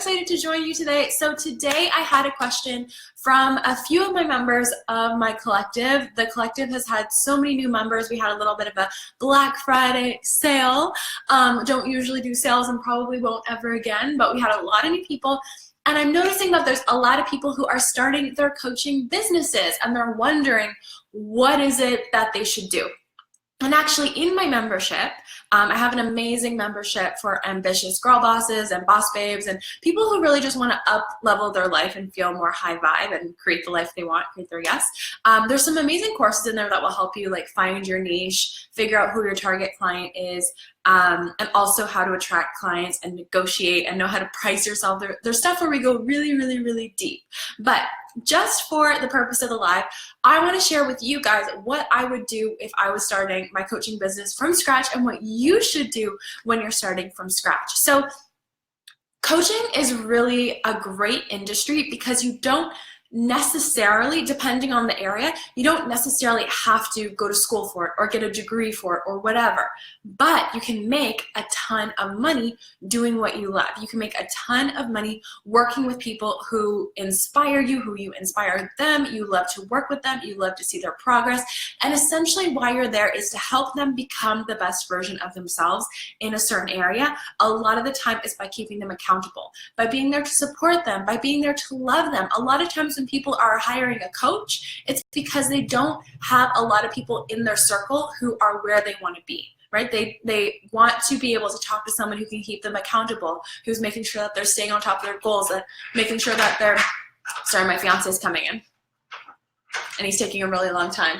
excited to join you today. So today I had a question from a few of my members of my collective. The collective has had so many new members. We had a little bit of a Black Friday sale. Don't usually do sales and probably won't ever again, but we had a lot of new people. And I'm noticing that there's a lot of people who are starting their coaching businesses and they're wondering what is it that they should do. And actually in my membership, I have an amazing membership for ambitious girl bosses and boss babes and people who really just want to up level their life and feel more high vibe and create the life they want, create their yes. There's some amazing courses in there that will help you like find your niche, figure out who your target client is, and also how to attract clients and negotiate and know how to price yourself. There's stuff where we go really, really, really deep. But just for the purpose of the live, I want to share with you guys what I would do if I was starting my coaching business from scratch and what you should do when you're starting from scratch. So coaching is really a great industry because you don't necessarily, depending on the area, you don't necessarily have to go to school for it or get a degree for it or whatever, but you can make a ton of money doing what you love. You can make a ton of money working with people who inspire you, who you inspire them, you love to work with them, you love to see their progress, and essentially why you're there is to help them become the best version of themselves in a certain area. A lot of the time is by keeping them accountable, by being there to support them, by being there to love them. A lot of times when people are hiring a coach, it's because they don't have a lot of people in their circle who are where they want to be, right? They want to be able to talk to someone who can keep them accountable, who's making sure that they're staying on top of their goals, and making sure that they're, sorry, my fiance is coming in and he's taking a really long time.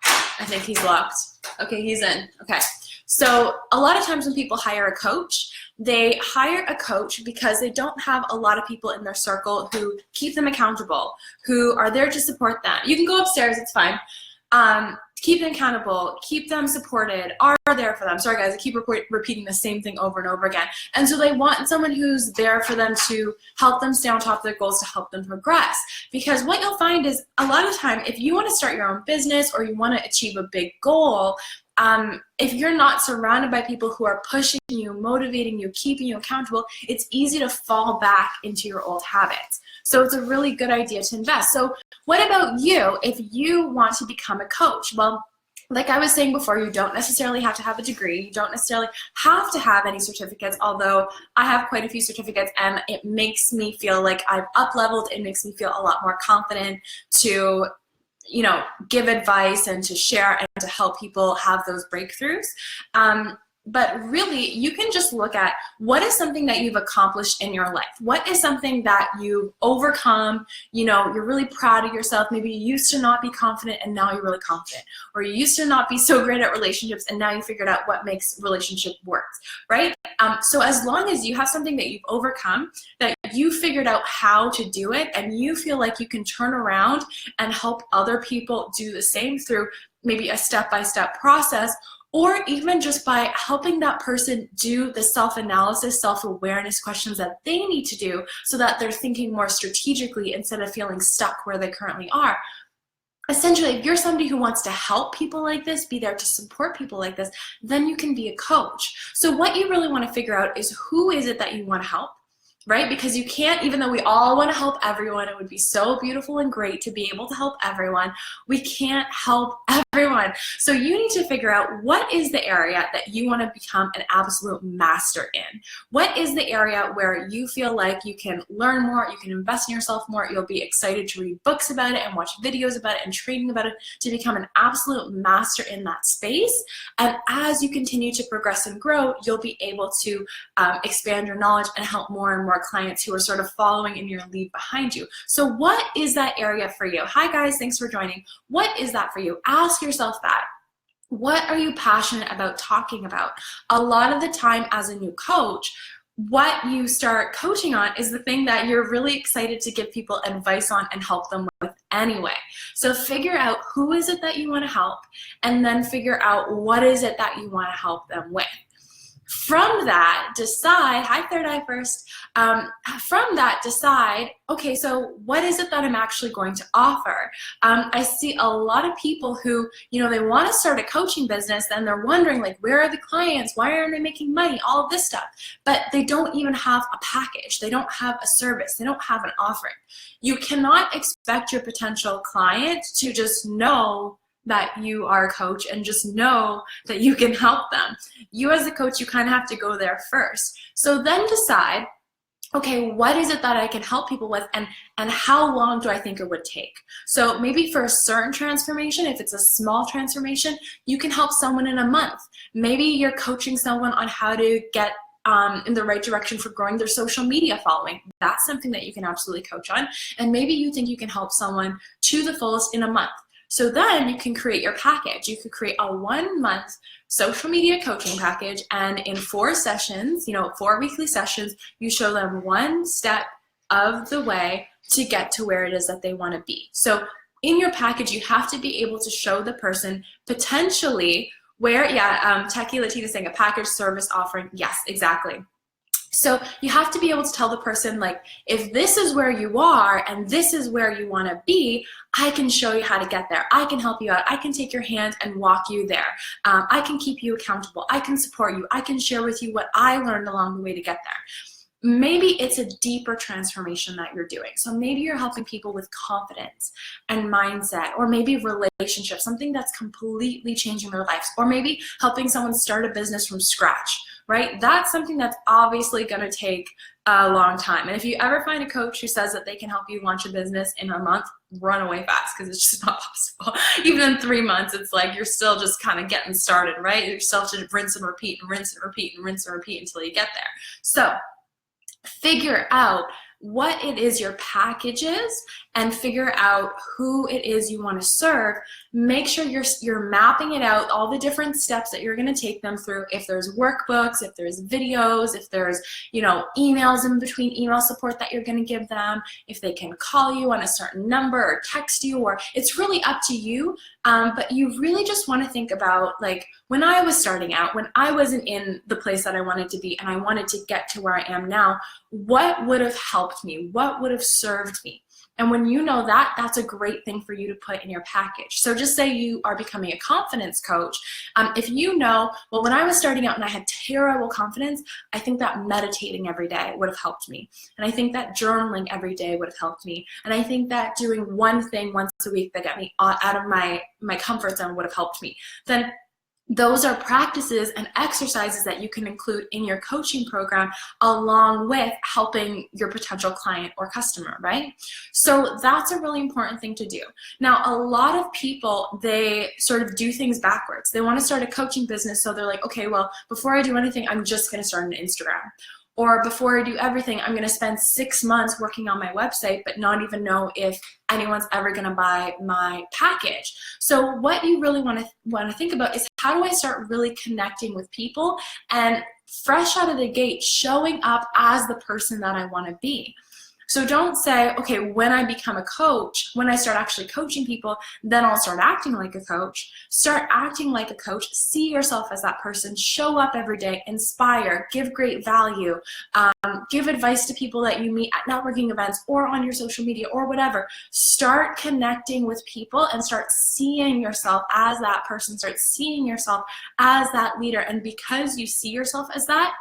I think he's locked. Okay, he's in. Okay. So a lot of times when people hire a coach, they hire a coach because they don't have a lot of people in their circle who keep them accountable, who are there to support them. You can go upstairs, it's fine. Keep them accountable, keep them supported, are there for them. Sorry guys, I keep repeating the same thing over and over again. And so they want someone who's there for them to help them stay on top of their goals, to help them progress. Because what you'll find is a lot of time, if you want to start your own business or you want to achieve a big goal, if you're not surrounded by people who are pushing you, motivating you, keeping you accountable, it's easy to fall back into your old habits. So it's a really good idea to invest. So what about you if you want to become a coach? Well, like I was saying before, you don't necessarily have to have a degree. You don't necessarily have to have any certificates, although I have quite a few certificates and it makes me feel like I've up-leveled. It makes me feel a lot more confident to give advice and to share and to help people have those breakthroughs. But really, you can just look at what is something that you've accomplished in your life. What is something that you've overcome? You're really proud of yourself. Maybe you used to not be confident and now you're really confident. Or you used to not be so great at relationships and now you figured out what makes relationship work, right? So as long as you have something that you've overcome, that you figured out how to do it, and you feel like you can turn around and help other people do the same through maybe a step-by-step process, or even just by helping that person do the self-analysis, self-awareness questions that they need to do so that they're thinking more strategically instead of feeling stuck where they currently are. Essentially, if you're somebody who wants to help people like this, be there to support people like this, then you can be a coach. So what you really want to figure out is who is it that you want to help, right? Because you can't, even though we all want to help everyone, it would be so beautiful and great to be able to help everyone, we can't help everyone. So you need to figure out what is the area that you want to become an absolute master in. What is the area where you feel like you can learn more, you can invest in yourself more, you'll be excited to read books about it and watch videos about it and training about it to become an absolute master in that space. And as you continue to progress and grow, you'll be able to expand your knowledge and help more and more clients who are sort of following in your lead behind you. So what is that area for you? Hi guys, thanks for joining. What is that for you? Ask yourself that. What are you passionate about talking about? A lot of the time as a new coach, what you start coaching on is the thing that you're really excited to give people advice on and help them with anyway. So figure out who is it that you want to help, and then figure out what is it that you want to help them with. From that, decide, hi Third Eye First, from that, decide, okay, so what is it that I'm actually going to offer? I see a lot of people who, they want to start a coaching business and they're wondering, like, where are the clients? Why aren't they making money? All of this stuff. But they don't even have a package. They don't have a service. They don't have an offering. You cannot expect your potential client to just know that you are a coach and just know that you can help them. You as a coach, you kind of have to go there first. So then decide, okay, what is it that I can help people with, and how long do I think it would take? So maybe for a certain transformation, if it's a small transformation, you can help someone in a month. Maybe you're coaching someone on how to get in the right direction for growing their social media following. That's something that you can absolutely coach on. And maybe you think you can help someone to the fullest in a month. So then you can create your package. You could create a 1-month social media coaching package, and in 4 sessions, 4 weekly sessions, you show them one step of the way to get to where it is that they want to be. So in your package, you have to be able to show the person potentially where, Techie Latina saying a package service offering. Yes, exactly. So you have to be able to tell the person, like, if this is where you are and this is where you want to be, I can show you how to get there. I can help you out. I can take your hand and walk you there. I can keep you accountable. I can support you. I can share with you what I learned along the way to get there. Maybe it's a deeper transformation that you're doing. So maybe you're helping people with confidence and mindset, or maybe relationships, something that's completely changing their lives, or maybe helping someone start a business from scratch, right? That's something that's obviously going to take a long time. And if you ever find a coach who says that they can help you launch a business in a month, run away fast, because it's just not possible. Even in 3 months, it's like you're still just kind of getting started, right? You still have to rinse and repeat and rinse and repeat and rinse and repeat until you get there. So figure out what it is your package is and figure out who it is you want to serve. Make sure you're mapping it out, all the different steps that you're going to take them through. If there's workbooks, if there's videos, if there's, emails in between, email support that you're going to give them, if they can call you on a certain number or text you, or it's really up to you. But you really just want to think about, like, when I was starting out, when I wasn't in the place that I wanted to be and I wanted to get to where I am now, what would have helped me? What would have served me? And when you know that, that's a great thing for you to put in your package. So just say you are becoming a confidence coach. If you know, well, when I was starting out and I had terrible confidence, I think that meditating every day would have helped me. And I think that journaling every day would have helped me. And I think that doing one thing once a week that got me out of my comfort zone would have helped me. Then those are practices and exercises that you can include in your coaching program along with helping your potential client or customer, right? So that's a really important thing to do. Now, a lot of people, they sort of do things backwards. They want to start a coaching business, so they're like, okay, well, before I do anything, I'm just going to start an Instagram. Or before I do everything, I'm going to spend 6 months working on my website, but not even know if anyone's ever going to buy my package. So what you really want to think about is, how do I start really connecting with people and fresh out of the gate showing up as the person that I want to be? So don't say, okay, when I become a coach, when I start actually coaching people, then I'll start acting like a coach. Start acting like a coach. See yourself as that person. Show up every day. Inspire. Give great value. Give advice to people that you meet at networking events or on your social media or whatever. Start connecting with people and start seeing yourself as that person. Start seeing yourself as that leader. And because you see yourself as that,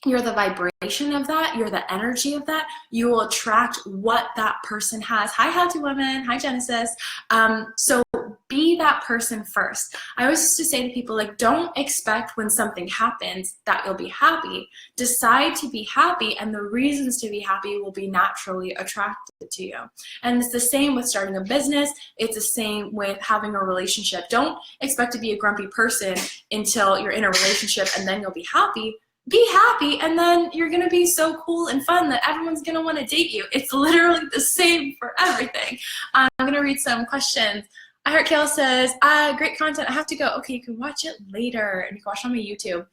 you're the vibration of that, you're the energy of that, you will attract what that person has. Hi, How to Women. Hi, Genesis. So be that person first. I always used to say to people, like, don't expect when something happens that you'll be happy. Decide to be happy, and the reasons to be happy will be naturally attracted to you. And it's the same with starting a business. It's the same with having a relationship. Don't expect to be a grumpy person until you're in a relationship and then you'll be happy. Be happy, and then you're going to be so cool and fun that everyone's going to want to date you. It's literally the same for everything. I'm going to read some questions. I heard Kayla says, great content. I have to go. Okay, you can watch it later, and you can watch it on my YouTube.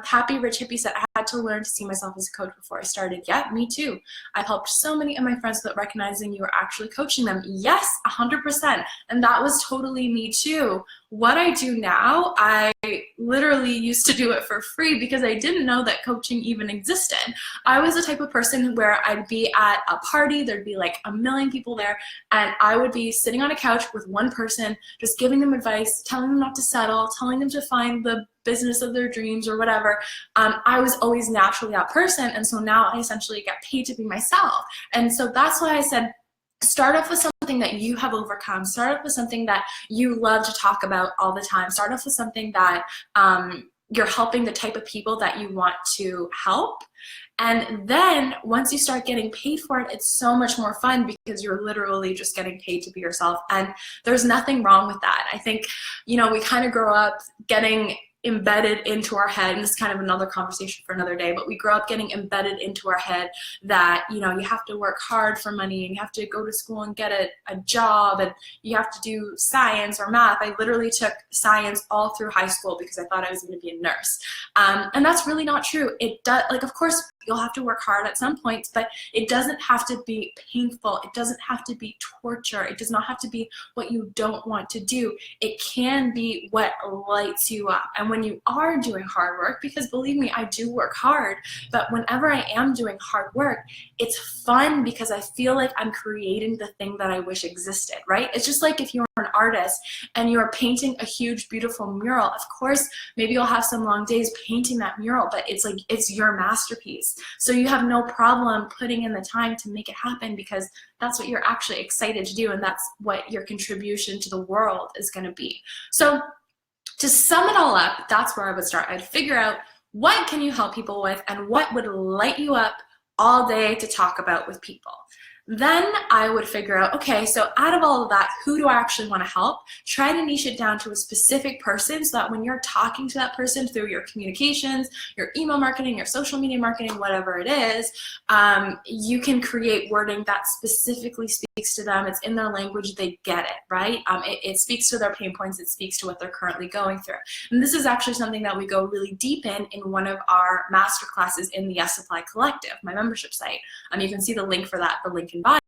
Happy Rich Hippie said, I had to learn to see myself as a coach before I started. Yeah, me too. I've helped so many of my friends without recognizing you were actually coaching them. Yes, 100%. And that was totally me too. What I do now, I literally used to do it for free because I didn't know that coaching even existed. I was the type of person where I'd be at a party, there'd be like a million people there, and I would be sitting on a couch with one person, just giving them advice, telling them not to settle, telling them to find the business of their dreams or whatever. I was always naturally that person, and so now I essentially get paid to be myself. And so that's why I said, start off with something that you have overcome. Start off with something that you love to talk about all the time. Start off with something that you're helping the type of people that you want to help. And then once you start getting paid for it, it's so much more fun because you're literally just getting paid to be yourself. And there's nothing wrong with that. I think, you know, we kind of grow up getting embedded into our head, and this is kind of another conversation for another day, but we grow up getting embedded into our head that, you know, you have to work hard for money, and you have to go to school and get a job, and you have to do science or math. I literally took science all through high school because I thought I was going to be a nurse. And that's really not true. It does, like, of course, you'll have to work hard at some points, but it doesn't have to be painful. It doesn't have to be torture. It does not have to be what you don't want to do. It can be what lights you up. And when you are doing hard work, because believe me, I do work hard, but whenever I am doing hard work, it's fun because I feel like I'm creating the thing that I wish existed, right? It's just like if you're an artist and you're painting a huge, beautiful mural, of course, maybe you'll have some long days painting that mural, but it's like, it's your masterpiece. So you have no problem putting in the time to make it happen because that's what you're actually excited to do, and that's what your contribution to the world is going to be. So to sum it all up, that's where I would start. I'd figure out what can you help people with and what would light you up all day to talk about with people. Then I would figure out, okay, so out of all of that, who do I actually want to help? Try to niche it down to a specific person so that when you're talking to that person through your communications, your email marketing, your social media marketing, whatever it is, you can create wording that specifically speaks to them. It's in their language, they get it, right? It speaks to their pain points, it speaks to what they're currently going through. And this is actually something that we go really deep in one of our master classes in the Yes Supply Collective, my membership site. You can see the link for that, the link in bio.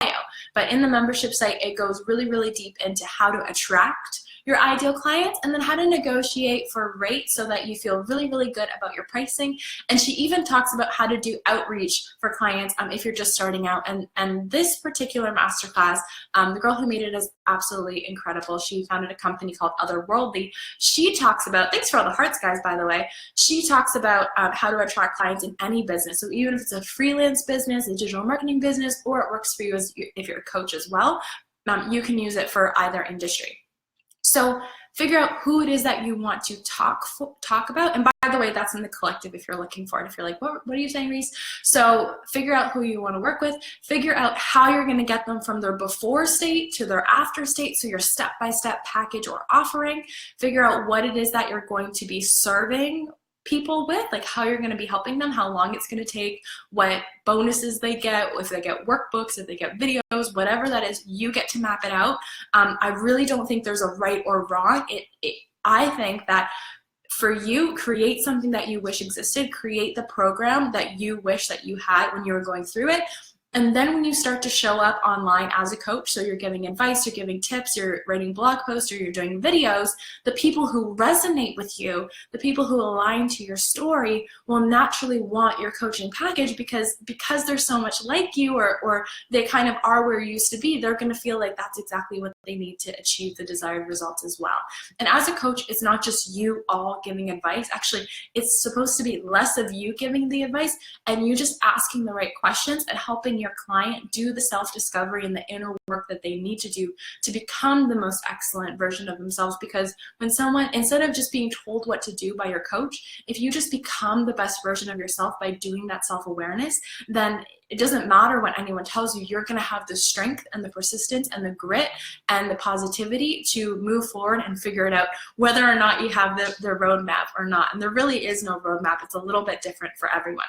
But in the membership site, it goes really, really deep into how to attract your ideal clients and then how to negotiate for rates so that you feel really, really good about your pricing. And she even talks about how to do outreach for clients if you're just starting out. And this particular masterclass, the girl who made it is absolutely incredible. She founded a company called Otherworldly. She talks about, thanks for all the hearts, guys, by the way. She talks about how to attract clients in any business. So even if it's a freelance business, a digital marketing business, or it works for you if you're a coach as well, you can use it for either industry. So figure out who it is that you want to talk about. And by the way, that's in the collective if you're looking for it. If you're like, what are you saying, Reese? So figure out who you want to work with. Figure out how you're going to get them from their before state to their after state. So your step-by-step package or offering. Figure out what it is that you're going to be serving people with, like how you're going to be helping them, how long it's going to take, what bonuses they get, if they get workbooks, if they get videos, whatever that is, you get to map it out. I really don't think there's a right or wrong. I think that for you, create something that you wish existed, create the program that you wish that you had when you were going through it. And then when you start to show up online as a coach, so you're giving advice, you're giving tips, you're writing blog posts, or you're doing videos, the people who resonate with you, the people who align to your story will naturally want your coaching package because they're so much like you or they kind of are where you used to be, they're going to feel like that's exactly what they need to achieve the desired results as well. And as a coach, it's not just you all giving advice. Actually, it's supposed to be less of you giving the advice and you just asking the right questions and helping your client do the self-discovery and the inner work that they need to do to become the most excellent version of themselves. Because when someone, instead of just being told what to do by your coach, if you just become the best version of yourself by doing that self-awareness, then it doesn't matter what anyone tells you, you're going to have the strength and the persistence and the grit and the positivity to move forward and figure it out, whether or not you have the roadmap or not. And there really is no roadmap. It's a little bit different for everyone.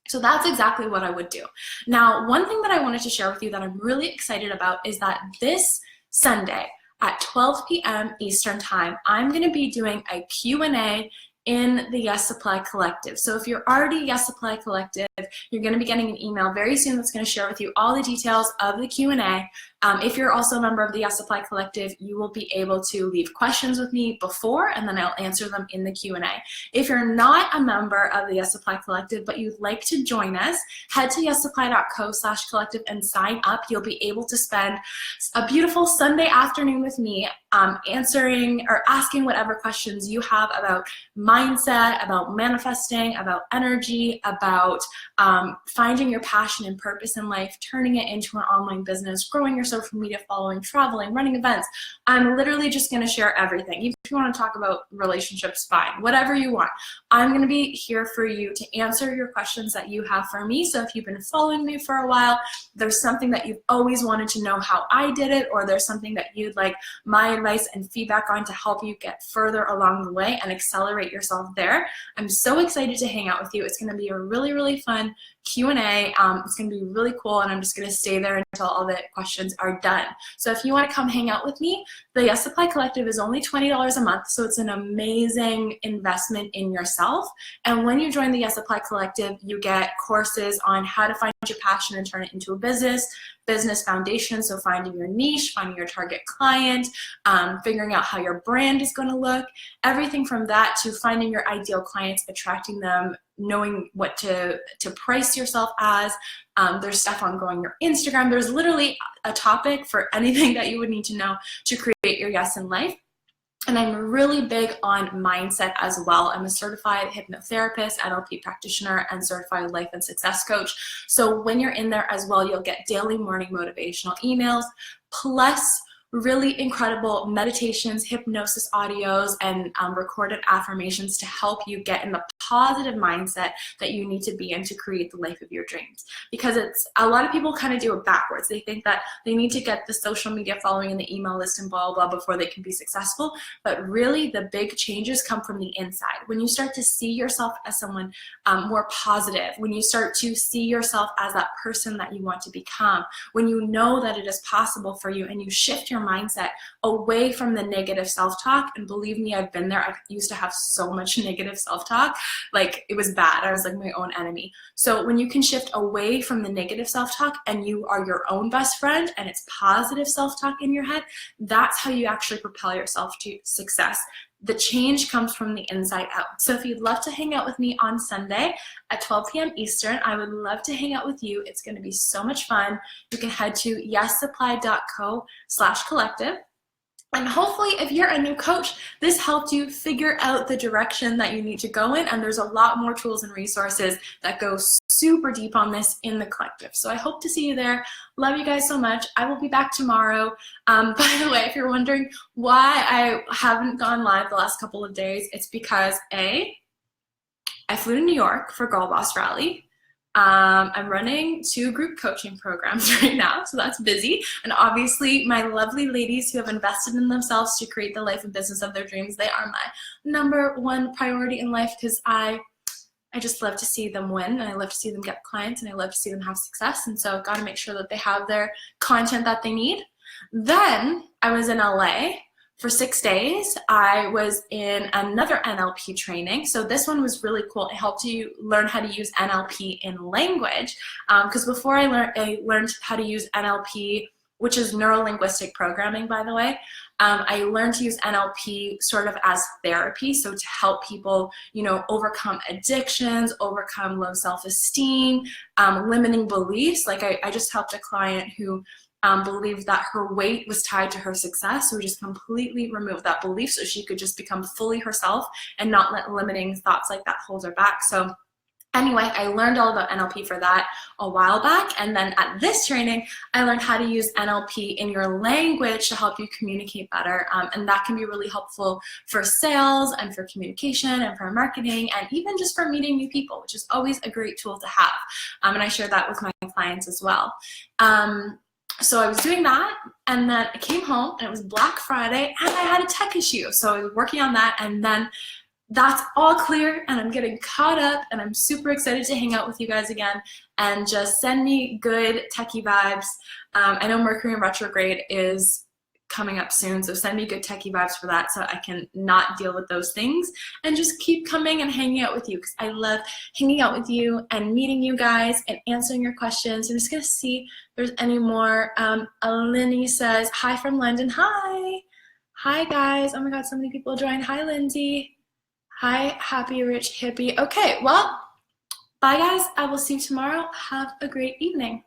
So that's exactly what I would do. Now, one thing that I wanted to share with you that I'm really excited about is that this Sunday at 12 p.m. Eastern Time, I'm going to be doing a Q&A in the Yes Supply Collective. So if you're already Yes Supply Collective, you're going to be getting an email very soon that's going to share with you all the details of the Q&A. If you're also a member of the Yes Supply Collective, you will be able to leave questions with me before, and then I'll answer them in the Q&A. If you're not a member of the Yes Supply Collective, but you'd like to join us, head to yessupply.co/collective and sign up. You'll be able to spend a beautiful Sunday afternoon with me answering or asking whatever questions you have about mindset, about manifesting, about energy, about finding your passion and purpose in life, turning it into an online business, growing your social media following, traveling, running events. I'm literally just going to share everything. Even if you want to talk about relationships, fine, whatever you want. I'm going to be here for you to answer your questions that you have for me. So if you've been following me for a while, there's something that you've always wanted to know how I did it, or there's something that you'd like my advice and feedback on to help you get further along the way and accelerate yourself there, I'm so excited to hang out with you. It's going to be a really, really fun Q&A. It's going to be really cool, and I'm just going to stay there until all the questions are done. So if you want to come hang out with me, the Yes Supply Collective is only $20 a month, so it's an amazing investment in yourself. And when you join the Yes Supply Collective, you get courses on how to find your passion and turn it into a business foundation, so finding your niche, finding your target client, figuring out how your brand is going to look, everything from that to finding your ideal clients, attracting them, knowing what to price yourself as. There's stuff on growing your Instagram. There's literally a topic for anything that you would need to know to create your yes in life. And I'm really big on mindset as well. I'm a certified hypnotherapist, NLP practitioner, and certified life and success coach. So when you're in there as well, you'll get daily morning motivational emails, plus really incredible meditations, hypnosis audios, and recorded affirmations to help you get in the positive mindset that you need to be in to create the life of your dreams. Because it's a lot of people kind of do it backwards. They think that they need to get the social media following and the email list and blah, blah, blah before they can be successful. But really the big changes come from the inside. When you start to see yourself as someone more positive, when you start to see yourself as that person that you want to become, when you know that it is possible for you and you shift your mindset away from the negative self-talk. And believe me, I've been there. I used to have so much negative self-talk. Like, it was bad. I was like my own enemy. So when you can shift away from the negative self-talk and you are your own best friend and it's positive self-talk in your head, that's how you actually propel yourself to success. The change comes from the inside out. So if you'd love to hang out with me on Sunday at 12 p.m. Eastern, I would love to hang out with you. It's going to be so much fun. You can head to yessupply.co/collective. And hopefully, if you're a new coach, this helped you figure out the direction that you need to go in. And there's a lot more tools and resources that go super deep on this in the collective. So I hope to see you there. Love you guys so much. I will be back tomorrow. By the way, if you're wondering why I haven't gone live the last couple of days, it's because I flew to New York for Girl Boss Rally. I'm running 2 group coaching programs right now, so that's busy. And obviously, my lovely ladies who have invested in themselves to create the life and business of their dreams, they are my #1 priority in life, because I just love to see them win, and I love to see them get clients, and I love to see them have success. And so I've got to make sure that they have their content that they need. Then I was in LA for 6 days. I was in another NLP training. So this one was really cool. It helped you learn how to use NLP in language. Because before I learned how to use NLP, which is neuro-linguistic programming, by the way. I learned to use NLP sort of as therapy, so to help people, overcome addictions, overcome low self-esteem, limiting beliefs. Like I just helped a client who believed that her weight was tied to her success, so we just completely removed that belief so she could just become fully herself and not let limiting thoughts like that hold her back. So anyway, I learned all about NLP for that a while back, and then at this training, I learned how to use NLP in your language to help you communicate better, and that can be really helpful for sales and for communication and for marketing and even just for meeting new people, which is always a great tool to have, and I share that with my clients as well. So I was doing that, and then I came home, and it was Black Friday, and I had a tech issue, so I was working on that, and then that's all clear, and I'm getting caught up, and I'm super excited to hang out with you guys again and just send me good techie vibes. I know Mercury in retrograde is coming up soon, so send me good techie vibes for that so I can not deal with those things and just keep coming and hanging out with you, because I love hanging out with you and meeting you guys and answering your questions. I'm just gonna see if there's any more. Alinny says, hi from London. Hi guys. Oh my god, so many people joined. Hi Lindsay. Hi Happy Rich Hippie. Okay, well, bye guys. I will see you tomorrow. Have a great evening.